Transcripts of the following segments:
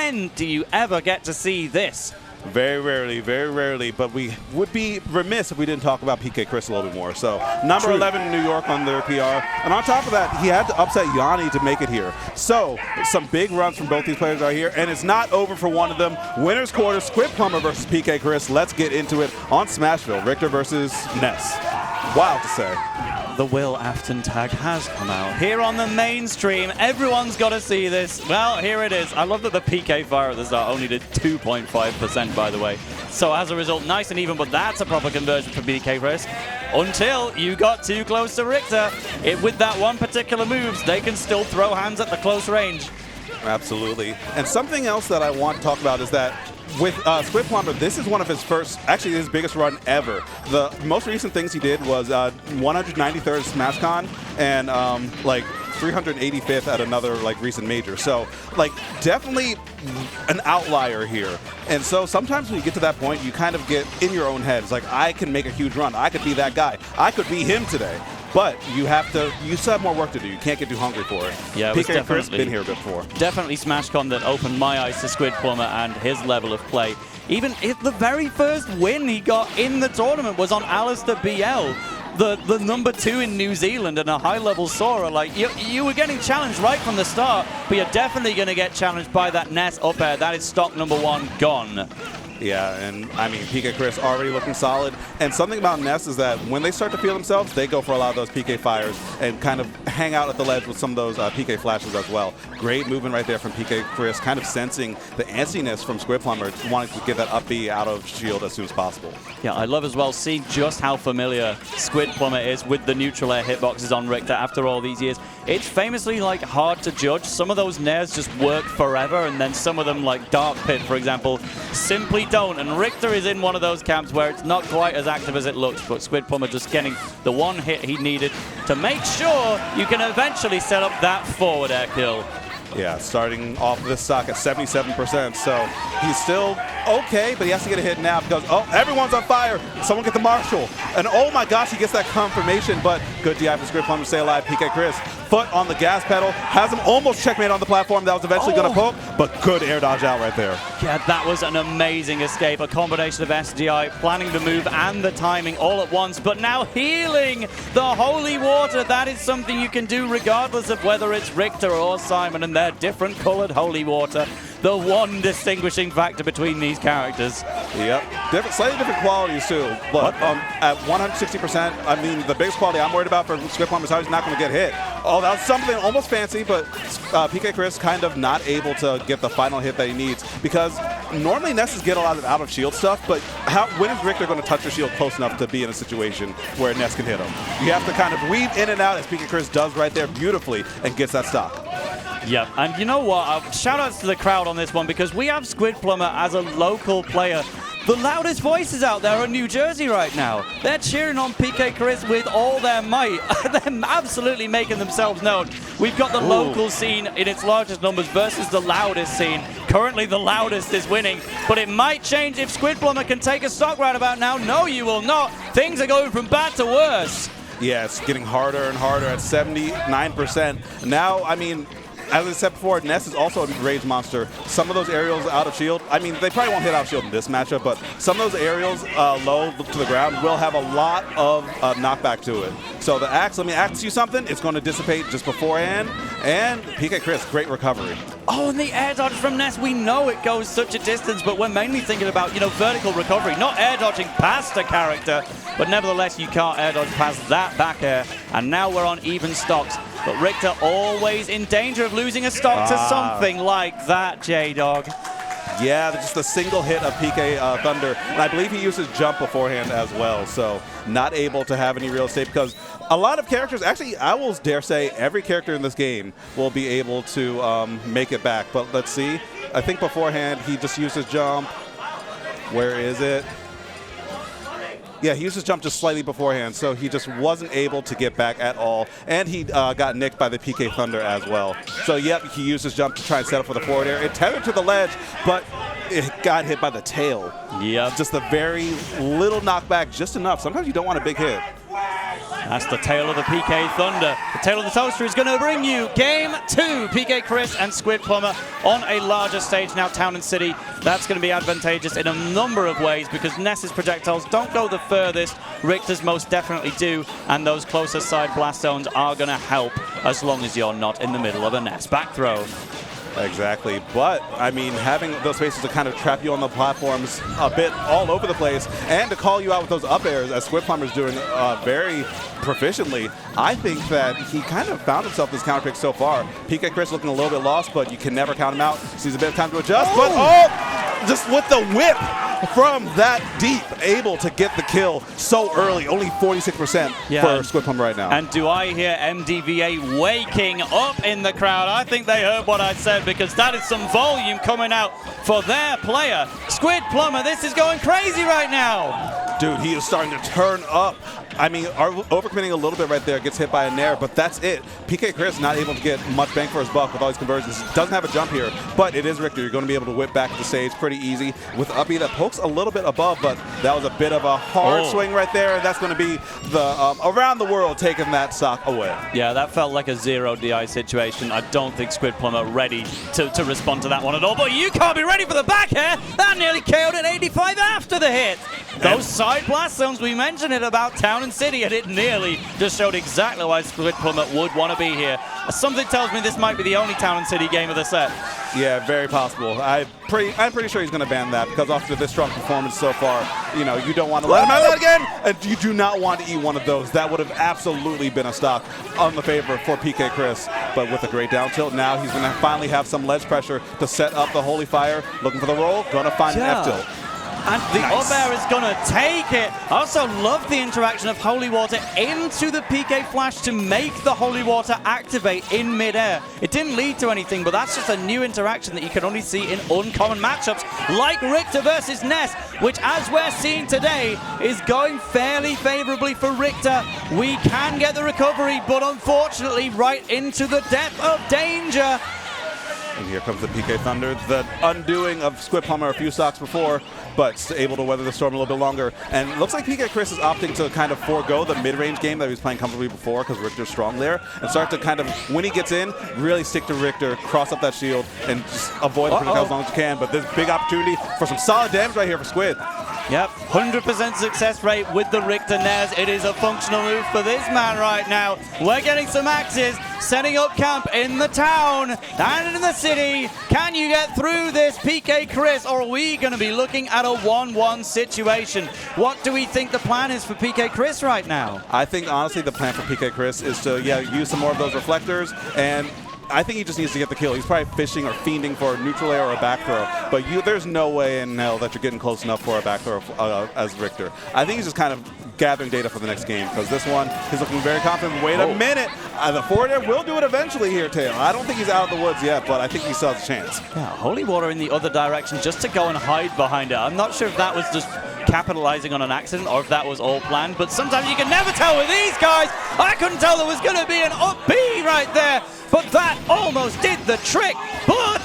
When do you ever get to see this? Very rarely, but we would be remiss if we didn't talk about PkChris a little bit more. So, number 11 in New York on their PR. And on top of that, he had to upset Yanni to make it here. So, some big runs from both these players are here, and it's not over for one of them. Winner's quarter, Squidplumber versus PkChris. Let's get into it on Smashville. Richter versus Ness. Wild to say. The Will Afton tag has come out. Here on the mainstream, everyone's got to see this. Well, here it is. I love that the PK fire at the start only did 2.5%, by the way. So as a result, nice and even, but that's a proper conversion for PkChris. Until you got too close to Richter. With that one particular moves, they can still throw hands at the close range. Absolutely. And something else that I want to talk about is that with Squidplumber, this is one of his first, actually his biggest run ever. The most recent things he did was 193rd SmashCon and like 385th at another like recent major. So like definitely an outlier here. And so sometimes when you get to that point, you kind of get in your own head. It's like, I can make a huge run. I could be that guy. I could be him today. But you still have more work to do. You can't get too hungry for it. Yeah, PkChris been here before. Definitely SmashCon that opened my eyes to Squidplumber and his level of play. Even if the very first win he got in the tournament was on Alistair BL, the number 2 in New Zealand and a high-level Sora. Like, you were getting challenged right from the start, but you're definitely going to get challenged by that Ness up air. That is stock number 1 gone. Yeah, and I mean, PkChris already looking solid. And something about Ness is that when they start to feel themselves, they go for a lot of those PK fires and kind of hang out at the ledge with some of those PK flashes as well. Great movement right there from PkChris, kind of sensing the antsiness from Squidplumber, wanting to get that up B out of shield as soon as possible. Yeah, I love as well seeing just how familiar Squidplumber is with the neutral air hitboxes on Richter after all these years. It's famously like hard to judge. Some of those nairs just work forever, and then some of them, like Dark Pit, for example, simply don't. And Richter is in one of those camps where it's not quite as active as it looks, but Squidplumber just getting the one hit he needed to make sure you can eventually set up that forward air kill. Yeah, starting off this stock at 77%, so he's still okay, but he has to get a hit now because, oh, everyone's on fire. Someone get the Marshall. And oh my gosh, he gets that confirmation, but good DI for Squidplumber to stay alive. PkChris, foot on the gas pedal, has him almost checkmate on the platform. That was eventually going to poke, but good air dodge out right there. Yeah, that was an amazing escape. A combination of SDI, planning the move and the timing all at once, but now healing the holy water. That is something you can do regardless of whether it's Richter or Simon and their different colored holy water. The one distinguishing factor between these characters. Yep, slightly different qualities too. But at 160%, I mean, the biggest quality I'm worried about for Squidplumber is how he's not going to get hit. Oh, that was something almost fancy, but PkChris kind of not able to get the final hit that he needs because normally Nesses get a lot of out-of-shield stuff, but when is Richter going to touch your shield close enough to be in a situation where Ness can hit him? You have to kind of weave in and out as PkChris does right there beautifully and gets that stock. Yeah, and you know what? Shout outs to the crowd on this one because we have Squidplumber as a local player. The loudest voices out there are New Jersey right now. They're cheering on PkChris with all their might. They're absolutely making themselves known. We've got the local scene in its largest numbers versus the loudest scene. Currently, the loudest is winning, but it might change if Squidplumber can take a stock right about now. No, you will not. Things are going from bad to worse. Yeah, it's getting harder and harder at 79%. Now, I mean, as I said before, Ness is also a rage monster. Some of those aerials out of shield, I mean, they probably won't hit out of shield in this matchup, but some of those aerials low to the ground will have a lot of knockback to it. So the axe, let me ask you something, it's going to dissipate just beforehand. And PkChris, great recovery. Oh, and the air dodge from Ness, we know it goes such a distance, but we're mainly thinking about, vertical recovery, not air dodging past a character, but nevertheless, you can't air dodge past that back air. And now we're on even stocks. But Richter always in danger of losing a stock to something like that, J-Dog. Yeah, just a single hit of PK Thunder. And I believe he used his jump beforehand as well, so not able to have any real estate because a lot of characters, actually, I will dare say every character in this game will be able to make it back. But let's see. I think beforehand he just used his jump. Where is it? Yeah, he used his jump just slightly beforehand, so he just wasn't able to get back at all. And he got nicked by the PK Thunder as well. So, yep, he used his jump to try and set up for the forward air. It tethered to the ledge, but it got hit by the tail. Yep. Just a very little knockback, just enough. Sometimes you don't want a big hit. That's the tale of the PK Thunder. The tale of the toaster is going to bring you Game 2. PkChris and Squidplumber on a larger stage now, Town and City. That's going to be advantageous in a number of ways because Ness's projectiles don't go the furthest. Richter's most definitely do, and those closer side blast zones are going to help as long as you're not in the middle of a Ness back throw. Exactly, but I mean, having those spaces to kind of trap you on the platforms a bit all over the place and to call you out with those up airs, as Squidplumber's doing very proficiently, I think that he kind of found himself this counter pick so far. PkChris looking a little bit lost, but you can never count him out. Sees a bit of time to adjust, but just with the whip from that deep, able to get the kill so early, only 46% for Squidplumber right now. And do I hear MDVA waking up in the crowd? I think they heard what I said because that is some volume coming out for their player. Squidplumber, this is going crazy right now. Dude, he is starting to turn up. I mean, overcommitting a little bit right there, gets hit by a Nair, but that's it. PkChris not able to get much bang for his buck with all these conversions. Doesn't have a jump here, but it is Richter. You're going to be able to whip back to the stage pretty easy with up B that pokes a little bit above, but that was a bit of a hard swing right there, and that's going to be the around the world taking that stock away. Yeah, that felt like a 0 DI situation. I don't think Squidplumber ready to respond to that one at all, but you can't be ready for the back air. That nearly KO'd at 85 after the hit. Those side blast zones, we mentioned it about Town and City, and it nearly just showed exactly why Squidplumber would want to be here. Something tells me this might be the only Town and City game of the set. Yeah, very possible. I'm pretty sure he's going to ban that because after this strong performance so far, you know, you don't want to let him out of that again, and you do not want to eat one of those. That would have absolutely been a stock on the favor for PkChris, but with a great down tilt, now he's going to finally have some ledge pressure to set up the Holy Fire. Looking for the roll, going to find an F tilt. And the up air is going to take it. I also love the interaction of Holy Water into the PK Flash to make the Holy Water activate in midair. It didn't lead to anything, but that's just a new interaction that you can only see in uncommon matchups like Richter versus Ness, which, as we're seeing today, is going fairly favorably for Richter. We can get the recovery, but unfortunately right into the depth of danger. And here comes the PK Thunder, the undoing of Squidplumber a few stocks before, but able to weather the storm a little bit longer. And it looks like PkChris is opting to kind of forego the mid-range game that he was playing comfortably before because Richter's strong there, and start to kind of, when he gets in, really stick to Richter, cross up that shield, and just avoid the critical as long as you can. But there's big opportunity for some solid damage right here for Squid. Yep, 100% success rate with the Richter Ness. It is a functional move for this man right now. We're getting some axes, setting up camp in the town and in the city. Can you get through this, PkChris, or are we going to be looking at a 1-1 situation? What do we think the plan is for PkChris right now? I think, honestly, the plan for PkChris is to, use some more of those reflectors, and I think he just needs to get the kill. He's probably fishing or fiending for a neutral air or a back throw, but there's no way in hell that you're getting close enough for a back throw as Richter. I think he's just kind of gathering data for the next game because this one, he's looking very confident. Wait a minute. The forward air will do it eventually here, Tail. I don't think he's out of the woods yet, but I think he still has a chance. Yeah, Holy Water in the other direction just to go and hide behind it. I'm not sure if that was just capitalizing on an accident or if that was all planned, but sometimes you can never tell with these guys. I couldn't tell there was going to be an up B right there, but that almost did the trick. But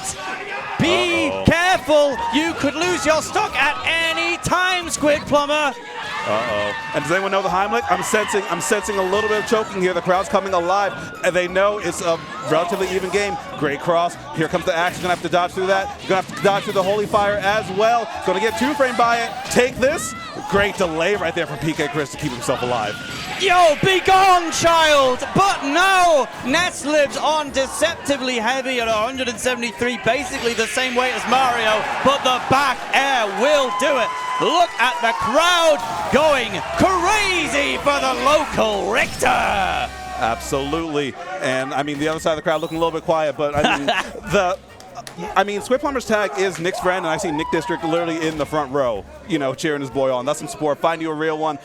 be careful, you could lose your stock at any time, Squidplumber. And does anyone know the Heimlich? I'm sensing a little bit of choking here. The crowd's coming alive, and they know it's a relatively even game. Great cross. Here comes the axe. You're going to have to dodge through that. You're going to have to dodge through the Holy Fire as well. Going to get 2-frame by it. Take this. Great delay right there from PkChris to keep himself alive. Yo, be gone, child! But no! Ness lives on deceptively heavy at 173, basically the same weight as Mario, but the back air will do it. Look at the crowd going crazy for the local Richter! Absolutely. And, I mean, the other side of the crowd looking a little bit quiet, but, I mean, Squidplumber's tag is Nick's friend, and I see Nick District literally in the front row, cheering his boy on. That's some support. Find you a real one.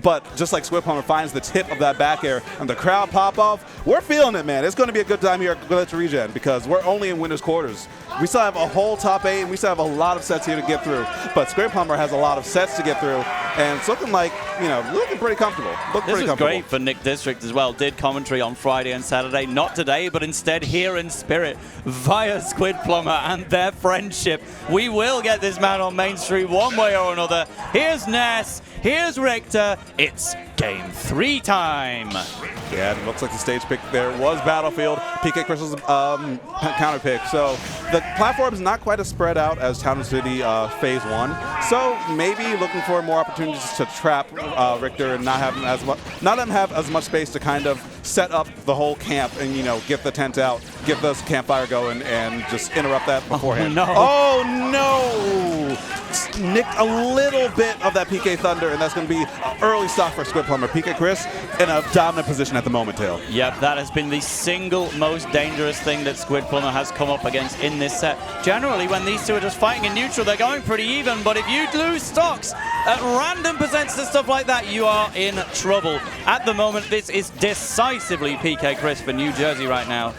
But just like Squidplumber finds the tip of that back air and the crowd pop off, we're feeling it, man. It's going to be a good time here at Regen because we're only in winner's quarters. We still have a whole top 8, and we still have a lot of sets here to get through. But Squidplumber has a lot of sets to get through, and it's looking like, looking pretty comfortable. This was great for Nick District as well. Did commentary on Friday and Saturday. Not today, but instead here in spirit via Squidplumber. Squidplumber and their friendship. We will get this man on Main Street one way or another. Here's Ness. Here's Richter. It's game 3 time. Yeah, and it looks like the stage pick there was Battlefield. PkChris' counter pick. So the platform is not quite as spread out as Town and City Phase 1. So maybe looking for more opportunities to trap Richter and not have him have as much space to kind of set up the whole camp and, you know, get the tent out, get this campfire going, and just interrupt that beforehand. Oh, no! Nicked a little bit of that PK Thunder, and that's going to be an early stop for Squidplumber. PkChris in a dominant position at the moment, Tail. Yep, that has been the single most dangerous thing that Squidplumber has come up against in this set. Generally, when these two are just fighting in neutral, they're going pretty even, but if you lose stocks at random percents and stuff like that, you are in trouble. At the moment, this is decisively PkChris for New Jersey right now.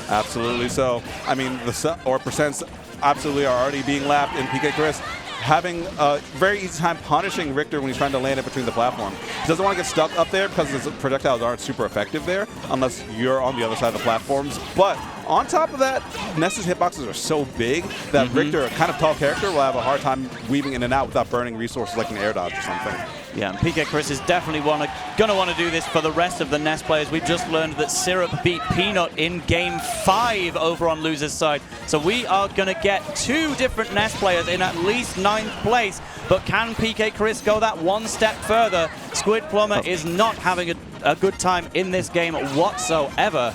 Absolutely so. I mean, the percents absolutely are already being lapped, and PkChris having a very easy time punishing Richter when he's trying to land it between the platform. He doesn't want to get stuck up there because his projectiles aren't super effective there unless you're on the other side of the platforms. But on top of that, Ness's hitboxes are so big that Richter, a kind of tall character, will have a hard time weaving in and out without burning resources like an air dodge or something. Yeah, and PkChris is definitely going to want to do this for the rest of the Ness players. We've just learned that Syrup beat Peanut in Game 5 over on loser's side. So we are going to get 2 different Ness players in at least 9th place. But can PkChris go that one step further? Squidplumber is not having a good time in this game whatsoever.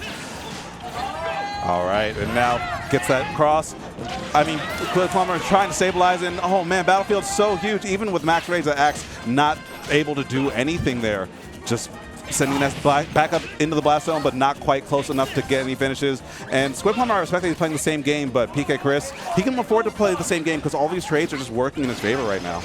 All right, and now gets that cross. I mean, Squidplumber is trying to stabilize, and oh man, Battlefield's so huge. Even with Max Ray's axe, not able to do anything there. Just sending Ness back up into the blast zone, but not quite close enough to get any finishes. And Squidplumber, I respect that he's playing the same game, but PkChris, he can afford to play the same game because all these trades are just working in his favor right now.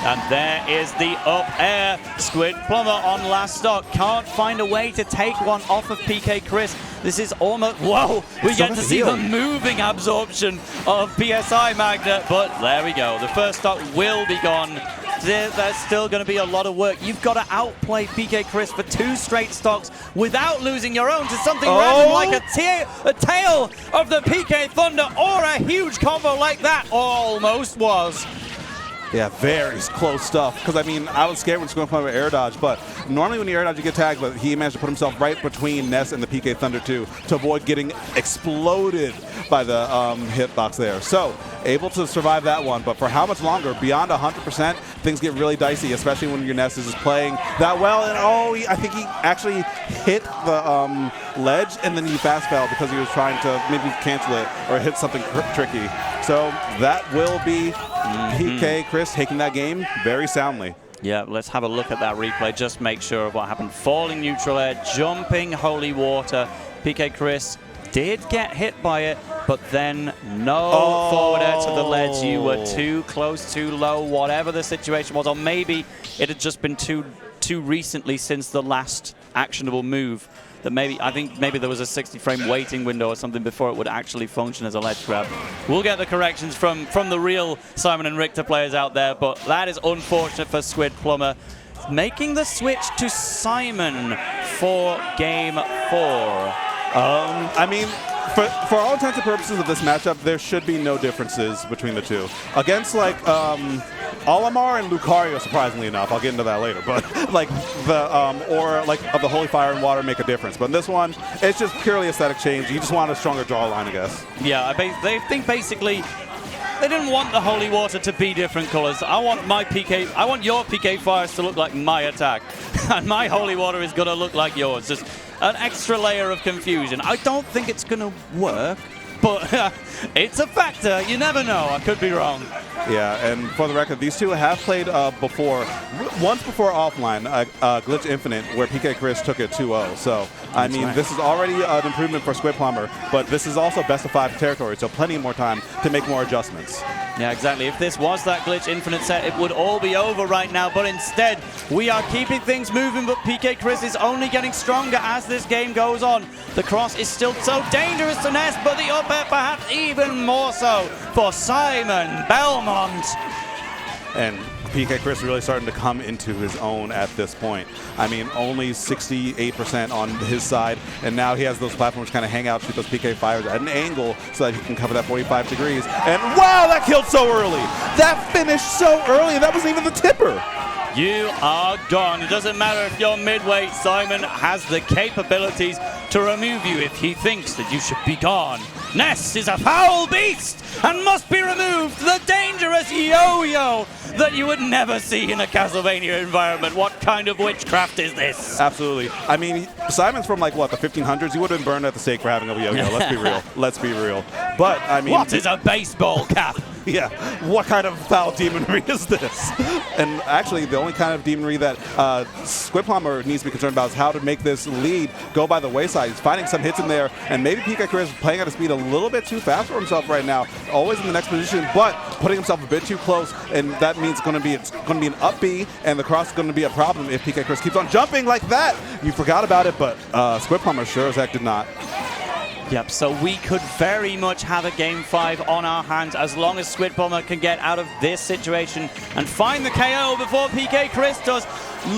And there is the up air. Squidplumber on last stock. Can't find a way to take one off of PkChris. This is almost, whoa, we get to see the moving absorption of PSI Magnet, but there we go. The first stock will be gone. There's still going to be a lot of work. You've got to outplay PkChris for 2 straight stocks without losing your own to something random like a tail of the PK Thunder or a huge combo like that almost was. Yeah, very close stuff. Because, I mean, I was scared when Squidplumber air dodge, but normally when you air dodge, you get tagged, but he managed to put himself right between Ness and the PK Thunder 2 to avoid getting exploded by the hitbox there. So, able to survive that one, but for how much longer? Beyond 100%, things get really dicey, especially when your Ness is just playing that well. And I think he actually hit the ledge, and then he fast fell because he was trying to maybe cancel it or hit something tricky. So that will be PkChris taking that game very soundly. Yeah, let's have a look at that replay. Just make sure of what happened. Falling neutral air, jumping holy water. PkChris did get hit by it, but then no forward air to the ledge. You were too close, too low, whatever the situation was. Or maybe it had just been too recently since the last actionable move. That I think maybe there was a 60-frame waiting window or something before it would actually function as a ledge grab. We'll get the corrections from the real Simon and Richter players out there, but that is unfortunate for Squidplumber. Making the switch to Simon for Game 4. I mean, for all intents and purposes of this matchup, there should be no differences between the two. Against, like, Olimar and Lucario, surprisingly enough, I'll get into that later, but, like, of the Holy Fire and Water make a difference. But in this one, it's just purely aesthetic change. You just want a stronger draw line, I guess. Yeah, they think basically they didn't want the Holy Water to be different colors. I want your PK Fires to look like my attack, and my Holy Water is going to look like yours. Just an extra layer of confusion. I don't think it's going to work, but it's a factor. You never know. I could be wrong. Yeah, and for the record, these two have played before, once before offline, Glitch Infinite, where PkChris took it 2-0. So, I mean, this is already an improvement for Squidplumber, but this is also best of 5 territory, so plenty more time to make more adjustments. Yeah, exactly. If this was that Glitch Infinite set, it would all be over right now. But instead, we are keeping things moving, but PkChris is only getting stronger as this game goes on. The cross is still so dangerous to Ness, but the up air perhaps even more so for Simon Belmont. And PkChris really starting to come into his own at this point. I mean, only 68% on his side, and now he has those platforms kind of hang out, shoot those PK fires at an angle so that he can cover that 45 degrees. And wow, that killed so early. That finished so early, and that wasn't even the tipper. You are gone. It doesn't matter if you're midweight. Simon has the capabilities to remove you if he thinks that you should be gone. Ness is a foul beast and must be removed. The dangerous yo-yo that you would never see in a Castlevania environment. What kind of witchcraft is this? Absolutely. I mean, Simon's from like, what, the 1500s? He would have been burned at the stake for having a yo-yo. Let's be real. Let's be real. But, I mean... What is a baseball cap? Yeah, what kind of foul demonry is this? And actually, the only kind of demonry that Squidplumber needs to be concerned about is how to make this lead go by the wayside. He's finding some hits in there, and maybe PkChris playing at a speed a little bit too fast for himself right now. Always in the next position, but putting himself a bit too close, and that means it's going to be an up B, and the cross is going to be a problem if PkChris keeps on jumping like that. You forgot about it, but Squidplumber sure as heck did not. Yep, so we could very much have a Game 5 on our hands as long as Squidplumber can get out of this situation and find the KO before PkChris does.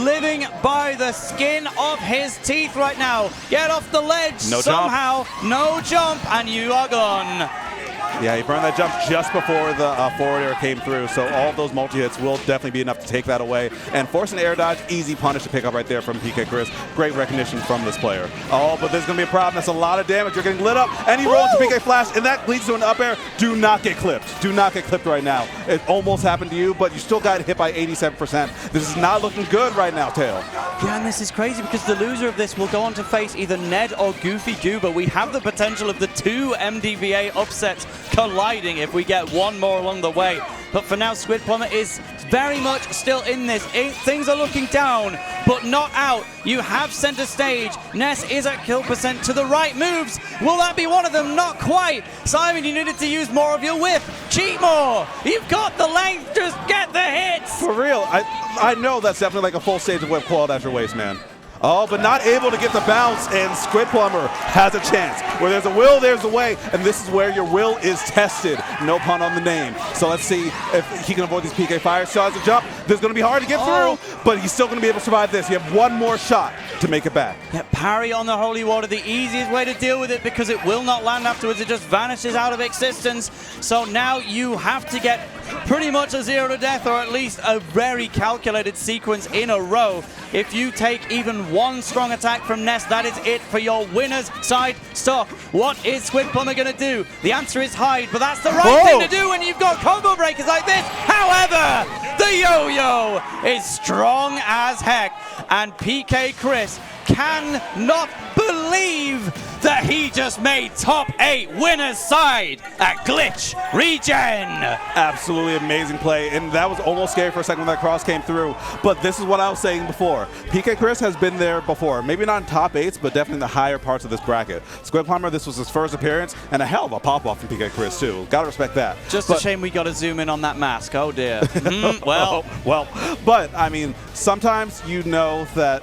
Living by the skin of his teeth right now. Get off the ledge somehow. No jump, and you are gone. Yeah, he burned that jump just before the forward air came through, so all of those multi-hits will definitely be enough to take that away. And force an air dodge, easy punish to pick up right there from PkChris. Great recognition from this player. Oh, but there's going to be a problem. That's a lot of damage. You're getting lit up, and he rolls to PK Flash, and that leads to an up air. Do not get clipped. Do not get clipped right now. It almost happened to you, but you still got hit by 87%. This is not looking good right now, Tail. Yeah, and this is crazy because the loser of this will go on to face either Ned or Goofy Goober. We have the potential of the two MDVA upsets colliding if we get one more along the way. But for now, Squidplumber is very much still in this. Things are looking down, but not out. You have center stage. Ness is at kill percent to the right moves. Will that be one of them? Not quite. Simon, you needed to use more of your whip. Cheat more. You've got the length. Just get the hits. For real, I know that's definitely like a full stage of whip clawed at your waist, man. Oh, but not able to get the bounce, and Squidplumber has a chance. Where there's a will, there's a way, and this is where your will is tested. No pun on the name. So let's see if he can avoid these PK fires. Still has a jump. This is going to be hard to get through, but he's still going to be able to survive this. You have one more shot to make it back. Yeah, parry on the holy water, the easiest way to deal with it because it will not land afterwards. It just vanishes out of existence. So now you have to get pretty much a 0 to death, or at least a very calculated sequence in a row. If you take even one strong attack from Ness, that is it for your winner's side stock. What is Squidplumber going to do? The answer is hide, but that's the right thing to do when you've got combo breakers like this. However, the yo-yo is strong as heck, and PkChris cannot believe that he just made top 8 winner's side at Glitch Regen. Absolutely amazing play, and that was almost scary for a second when that cross came through. But this is what I was saying before. PkChris has been there before, maybe not in top 8s, but definitely in the higher parts of this bracket. Squidplumber, this was his first appearance, and a hell of a pop-off from PkChris too. Gotta respect that. Just a shame we gotta zoom in on that mask. Oh dear. Well, but I mean, sometimes you know that.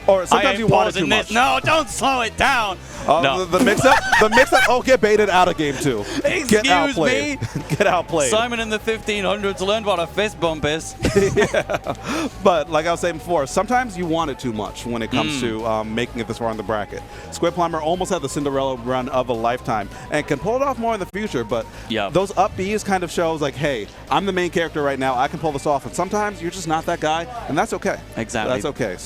Or sometimes you want it too much. No, don't slow it down. No. The mix-up. Oh, get baited out of game 2. Get outplayed. Get outplayed. Simon in the 1500s learned what a fist bump is. Yeah. But like I was saying before, sometimes you want it too much when it comes to making it this far in the bracket. Squidplumber almost had the Cinderella run of a lifetime and can pull it off more in the future, but those up Bs kind of shows like, hey, I'm the main character right now. I can pull this off, and sometimes you're just not that guy, and that's okay. Exactly. That's okay.